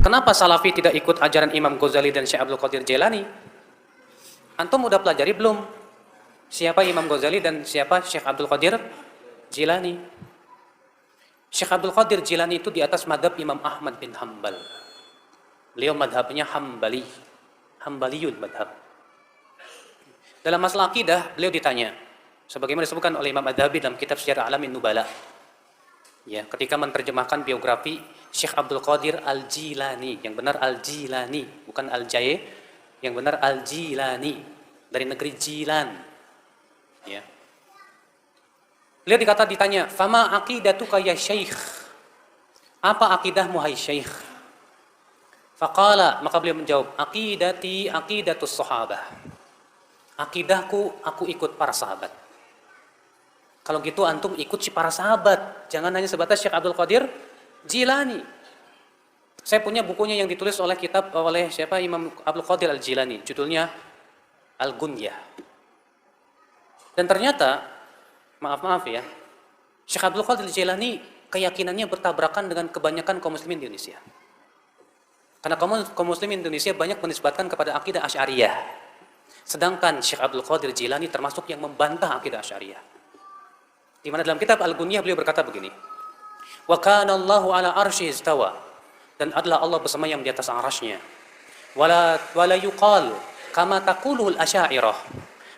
Kenapa Salafi tidak ikut ajaran Imam Ghazali dan Syekh Abdul Qadir Jailani? Antum udah pelajari belum? Siapa Imam Ghazali dan siapa Syekh Abdul Qadir Jailani? Syekh Abdul Qadir Jailani itu di atas madhab Imam Ahmad bin Hanbal. Beliau madhabnya Hambali, Hambaliyun madhab. Dalam masalah akidah, beliau ditanya, sebagaimana disebutkan oleh Imam Adz-Dzahabi dalam kitab Syiar A'lamin Nubala. Ya, ketika menerjemahkan biografi Syekh Abdul Qadir Al-Jilani, yang benar Al-Jilani, bukan Al-Jai, yang benar Al-Jilani, dari negeri Jilan. Ya. Beliau ditanya, "Fama aqidatuka ya Syekh?" Apa akidahmu hai Syekh? Faqala, maka beliau menjawab, "Aqidati aqidatus sahabah." Akidahku, aku ikut para sahabat. Kalau gitu antum ikut si para sahabat, jangan hanya sebatas Syekh Abdul Qadir Jilani. Saya punya bukunya yang ditulis oleh siapa, Imam Abdul Qadir Al-Jilani, judulnya Al-Gunyah. Dan ternyata, maaf ya, Syekh Abdul Qadir Jilani keyakinannya bertabrakan dengan kebanyakan kaum muslimin di Indonesia. Karena kaum muslimin Indonesia banyak menisbatkan kepada akidah Asy'ariyah. Sedangkan Syekh Abdul Qadir Jilani termasuk yang membantah akidah Asy'ariyah. Di mana dalam kitab Al-Gunyah beliau berkata begini, "Wa kana Allahu ala arsy istawa." Dan adalah Allah bersemayam di atas arasy-Nya. Wala yuqal kama taquluhul Asy'ariyah.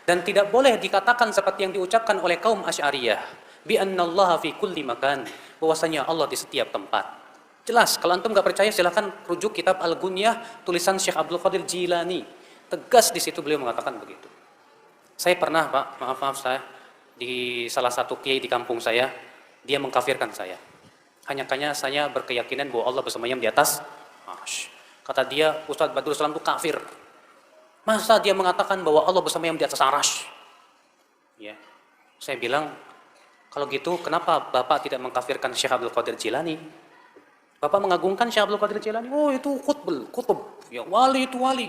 Dan tidak boleh dikatakan seperti yang diucapkan oleh kaum Asy'ariyah, bi annallaha fi kulli makan, bahwasanya Allah di setiap tempat. Jelas, kalau antum enggak percaya silakan rujuk kitab Al-Gunyah tulisan Syekh Abdul Qadir Jilani. Tegas di situ beliau mengatakan begitu. Saya pernah, Pak, maaf saya, di salah satu kiai di kampung saya, dia mengkafirkan saya. Hanya saya berkeyakinan bahwa Allah bersemayam di atas arsy. Kata dia, Ustaz Badrul Salam itu kafir. Masa dia mengatakan bahwa Allah bersemayam di atas arsy? Ya. Saya bilang, kalau gitu kenapa Bapak tidak mengkafirkan Syekh Abdul Qadir Jilani? Bapak mengagungkan Syekh Abdul Qadir Jilani. Oh, itu kutub. Ya, wali itu wali.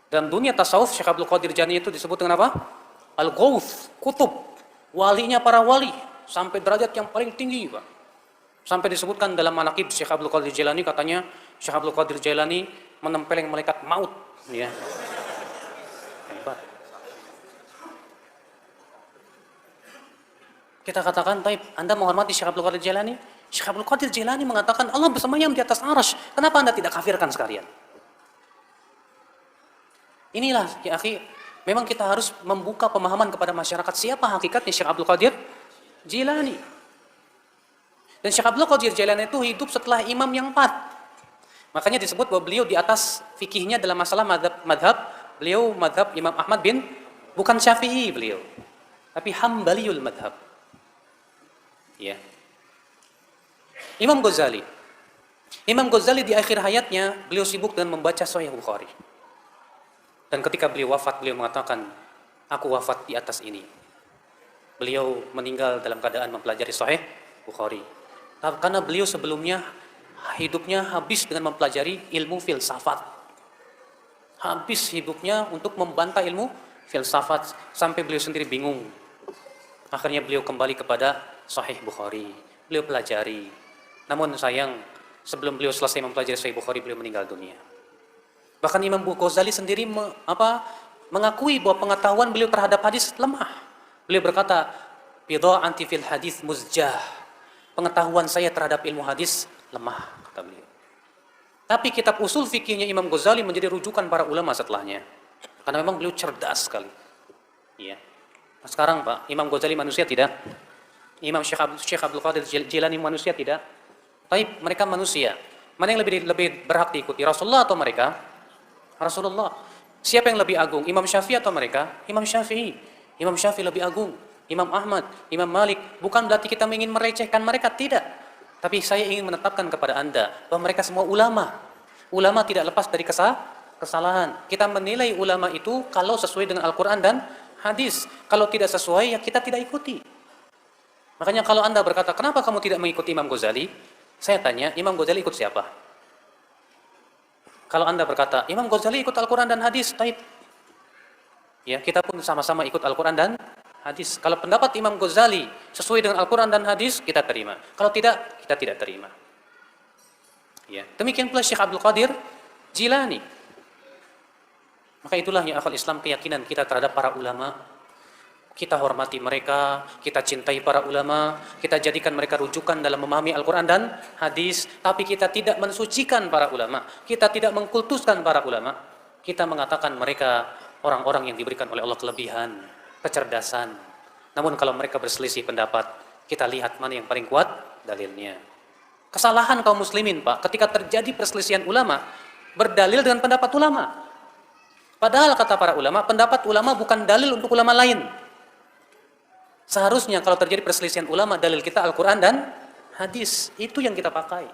Dalam dunia tasawuf, Syekh Abdul Qadir Jilani itu disebut dengan apa? Al-Ghauth, kutub. Walinya para wali, sampai derajat yang paling tinggi, Pak. Sampai disebutkan dalam manaqib Syekh Abdul Qadir Jailani, katanya Syekh Abdul Qadir Jailani menempeleng malaikat maut, ya. Hebat. Kita katakan, "Taib, Anda menghormati Syekh Abdul Qadir Jailani?" Syekh Abdul Qadir Jailani mengatakan Allah bersemayam di atas arsy. Kenapa Anda tidak kafirkan sekalian? Inilah, ya akhi, memang kita harus membuka pemahaman kepada masyarakat siapa hakikatnya Syekh Abdul Qadir Jilani. Dan Syekh Abdul Qadir Jilani itu hidup setelah imam yang 4. Makanya disebut bahwa beliau di atas fikihnya dalam masalah madhab, beliau madhab Imam Ahmad bin, bukan Syafi'i beliau, tapi Hambaliyul madhab. Ya. Imam Ghazali di akhir hayatnya, beliau sibuk dengan membaca Sahih Bukhari. Dan ketika beliau wafat, beliau mengatakan, "Aku wafat di atas ini." Beliau meninggal dalam keadaan mempelajari Sahih Bukhari. Karena beliau sebelumnya hidupnya habis dengan mempelajari ilmu filsafat. Habis hidupnya untuk membantah ilmu filsafat, sampai beliau sendiri bingung. Akhirnya beliau kembali kepada Sahih Bukhari. Beliau pelajari. Namun sayang, sebelum beliau selesai mempelajari Sahih Bukhari, beliau meninggal dunia. Bahkan Imam Ghazali sendiri mengakui bahwa pengetahuan beliau terhadap hadis lemah. Beliau berkata, "Bidha'ati fil hadis muzjah." Pengetahuan saya terhadap ilmu hadis lemah, kata beliau. Tapi kitab usul fikihnya Imam Ghazali menjadi rujukan para ulama setelahnya. Karena memang beliau cerdas sekali. Iya. Nah, sekarang Pak, Imam Ghazali manusia tidak? Imam Syekh Abdul Qadir Jilani manusia tidak? Tapi mereka manusia. Mana yang lebih berhak diikuti, Rasulullah atau mereka? Rasulullah. Siapa yang lebih agung, Imam Syafi'i atau mereka? Imam Syafi'i. Imam Syafi'i lebih agung. Imam Ahmad, Imam Malik. Bukan berarti kita ingin merecehkan mereka, tidak. Tapi saya ingin menetapkan kepada Anda bahwa mereka semua ulama. Ulama tidak lepas dari kesalahan. Kita menilai ulama itu kalau sesuai dengan Al-Quran dan hadis. Kalau tidak sesuai, ya kita tidak ikuti. Makanya kalau Anda berkata, "Kenapa kamu tidak mengikuti Imam Ghazali?" Saya tanya, Imam Ghazali ikut siapa? Kalau Anda berkata, Imam Ghazali ikut Al-Quran dan hadis, taib. Ya, kita pun sama-sama ikut Al-Quran dan hadis. Kalau pendapat Imam Ghazali sesuai dengan Al-Quran dan hadis, kita terima. Kalau tidak, kita tidak terima. Ya. Demikian pula Syekh Abdul Qadir Jilani. Maka itulah ya akhwal Islam, keyakinan kita terhadap para ulama. Kita hormati mereka, kita cintai para ulama, kita jadikan mereka rujukan dalam memahami Al-Quran dan hadis. Tapi kita tidak mensucikan para ulama, kita tidak mengkultuskan para ulama. Kita mengatakan mereka orang-orang yang diberikan oleh Allah kelebihan, kecerdasan. Namun kalau mereka berselisih pendapat, kita lihat mana yang paling kuat dalilnya. Kesalahan kaum muslimin, Pak, ketika terjadi perselisihan ulama, berdalil dengan pendapat ulama. Padahal kata para ulama, pendapat ulama bukan dalil untuk ulama lain. Seharusnya kalau terjadi perselisihan ulama, dalil kita Al-Quran dan hadis. Itu yang kita pakai.